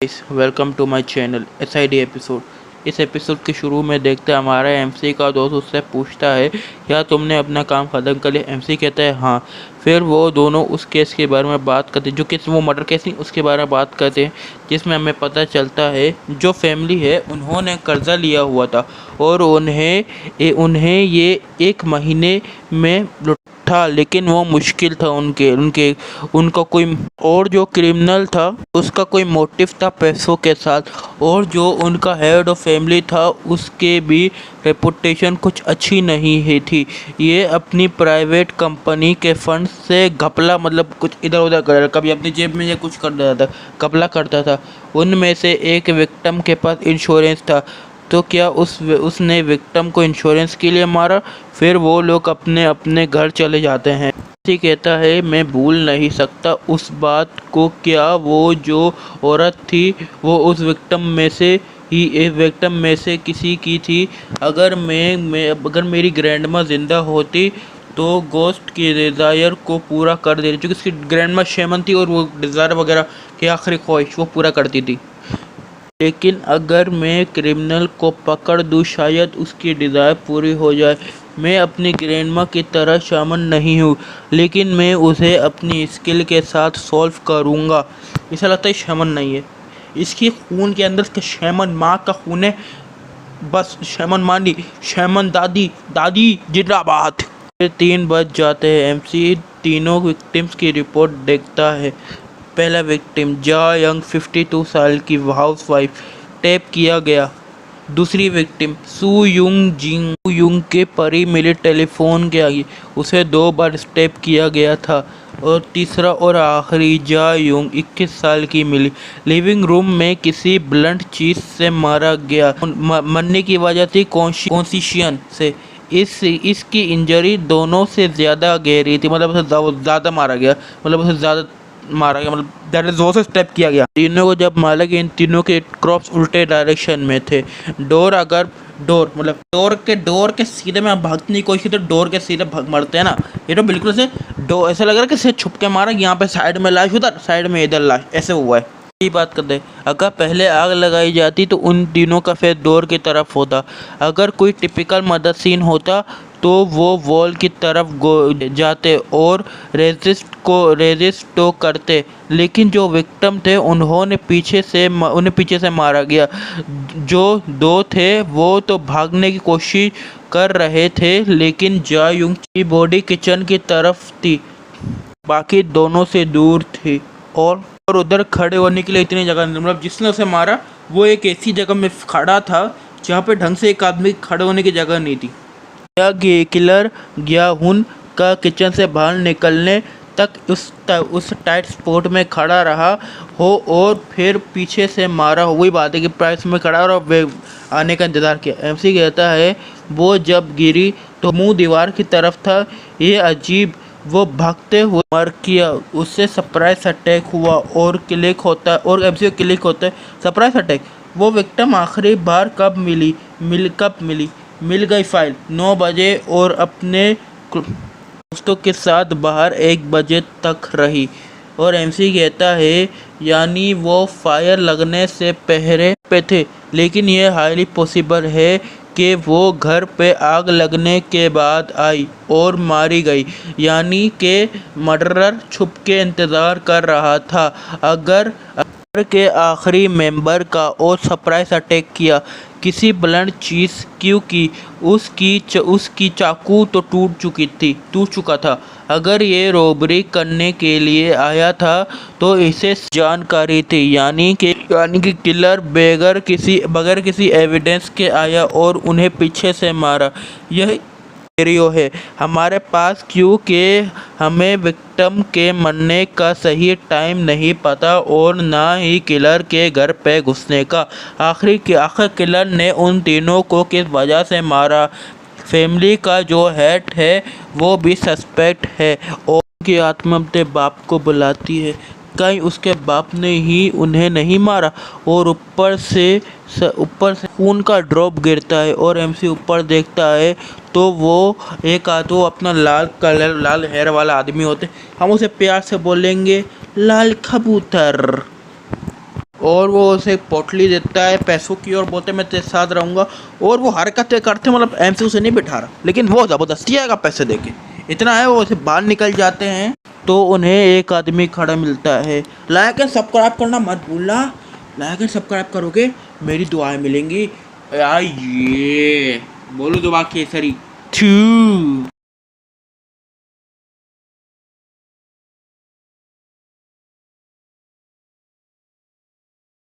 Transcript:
Welcome to my channel SID episode. इस episode के शुरू में देखते हैं हमारा एमसी का दोस्त उससे पूछता है क्या तुमने अपना काम ख़त्म कर लिया। एमसी कहता है हाँ। फिर वो दोनों उस केस के बारे में बात करते हैं, जो केस वो मर्डर केस नहीं उसके बारे में बात करते हैं, जिसमें हमें पता चलता है जो फैमिली है उन्होंने कर्जा लिया हुआ था और उन्हें ये 1 महीने में था, लेकिन वो मुश्किल था उनके उनके उनका कोई और जो क्रिमिनल था उसका कोई मोटिव था पैसों के साथ, और जो उनका हेड ऑफ फैमिली था उसके भी रेपुटेशन कुछ अच्छी नहीं है थी। ये अपनी प्राइवेट कंपनी के फंड से घपला मतलब कुछ इधर उधर कर, कभी अपनी जेब में ये कुछ कर देता था, घपला करता था। उनमें से एक विक्टिम के पास इंश्योरेंस था, तो क्या उसने विक्टिम को इंश्योरेंस के लिए मारा। फिर वो लोग अपने अपने घर चले जाते हैं। एमसी कहता है मैं भूल नहीं सकता उस बात को, क्या वो जो औरत थी वो उस विक्टिम में से किसी की थी। अगर अगर मेरी ग्रैंडमा जिंदा होती तो गोस्ट की डिज़ायर को पूरा कर देती, क्योंकि उसकी ग्रैंडमा शेमन थी और वो डिज़ायर वगैरह की आखिरी ख्वाहिश वो पूरा करती थी। लेकिन अगर मैं क्रिमिनल को पकड़ दूँ शायद उसकी डिज़ायर पूरी हो जाए। मैं अपनी ग्रैंडमा की तरह शामन नहीं हूँ, लेकिन मैं उसे अपनी स्किल के साथ सॉल्व करूँगा। ऐसा लगता है शामन नहीं है, इसके खून के अंदर इसका शैमन माँ का खून है। बस शैमन माँ नहीं, शैमन दादी दादी जिंदाबाद। फिर 3 बज जाते हैं। एमसी तीनों विक्टिम्स की रिपोर्ट देखता है। पहला विक्टिम जा यंग 52 साल की हाउसवाइफ, टैप किया गया। दूसरी विक्टिम सू युंग के परी मिले टेलीफोन के आगे, उसे 2 बार स्टेप किया गया था। और तीसरा और आखिरी जा युंग 21 साल की मिली, लिविंग रूम में किसी ब्लंट चीज से मारा गया। मरने की वजह थी कॉन्सिशियन से। इसकी इंजरी दोनों से ज़्यादा गहरी थी, मतलब उसे ज़्यादा मारा गया, मतलब दैट इज वो से स्टेप किया गया। तीनों को जब मारा गया इन तीनों के क्रॉप्स उल्टे डायरेक्शन में थे। डोर के सीधे में भागने की कोशिश की तो डोर के सीधे भाग मरते हैं ना, ये तो बिल्कुल से डोर ऐसा लग रहा है कि से छुप के मारा, यहाँ पे साइड में लाश उधर, साइड में इधर लाश, ऐसे हुआ है। यही बात करते हैं, अगर पहले आग लगाई जाती तो उन तीनों का फेस डोर की तरफ होता। अगर कोई टिपिकल मर्डर सीन होता तो वो वॉल की तरफ जाते और रेजिस्ट तो करते, लेकिन जो विक्टिम थे उन्हें पीछे से मारा गया। जो 2 थे वो तो भागने की कोशिश कर रहे थे, लेकिन जा युंग की बॉडी किचन की तरफ थी, बाकी दोनों से दूर थी। और उधर खड़े होने के लिए इतनी जगह नहीं, मतलब जिसने उसे मारा वो एक ऐसी जगह में खड़ा था जहाँ पे ढंग से एक आदमी खड़े होने की जगह नहीं थी। किलर ग्याहुन का किचन से बाहर निकलने तक उस टाइट स्पॉट में खड़ा रहा हो और फिर पीछे से मारा हो। वही बात है कि प्राइस में खड़ा और वे आने का इंतज़ार किया। एमसी कहता है वो जब गिरी तो मुंह दीवार की तरफ था, ये अजीब, वो भागते हुए मर किया। उससे सरप्राइज अटैक हुआ और एमसी को क्लिक होता है सरप्राइज अटैक। वो विक्टिम आखिरी बार कब मिली मिल गई फाइल 9 बजे और अपने दोस्तों के साथ बाहर 1 बजे तक रही। और एमसी कहता है यानी वो फायर लगने से पहरे पे थे, लेकिन यह हाईली पॉसिबल है कि वो घर पे आग लगने के बाद आई और मारी गई, यानी कि मर्डरर छुप के इंतज़ार कर रहा था। अगर के आखिरी मेंबर का और सरप्राइज अटैक किया किसी ब्लंट चीज़, क्योंकि उसकी चाकू तो टूट चुका था। अगर ये रॉबरी करने के लिए आया था तो इसे जानकारी थी, यानी कि किलर बगैर किसी एविडेंस के आया और उन्हें पीछे से मारा। यह सिनेरियो है हमारे पास, क्योंकि हमें विक्टिम के मरने का सही टाइम नहीं पता और ना ही किलर के घर पे घुसने का। आखिर किलर ने उन तीनों को किस वजह से मारा। फैमिली का जो हेड है वो भी सस्पेक्ट है और उनकी आत्मा अपने बाप को बुलाती है। कहीं उसके बाप ने ही उन्हें नहीं मारा। और ऊपर से खून का ड्रॉप गिरता है और एमसी ऊपर देखता है तो वो अपना लाल हेयर वाला आदमी होते, हम उसे प्यार से बोलेंगे लाल कबूतर। और वो उसे एक पोटली देता है पैसों की और बोलते मैं तेरे साथ रहूँगा। और वो हरकतें करते मतलब एमसी उसे नहीं बिठा रहा, लेकिन वो ज़बरदस्ती आएगा पैसे दे के। इतना है वो उसे बाहर निकल जाते हैं तो उन्हें एक आदमी खड़ा मिलता है। लाइक एंड सब्सक्राइब करना मत भूलना, लाइक एंड सब्सक्राइब करोगे मेरी दुआएं मिलेंगी। यार ये बोलो दुआ केसरी 2।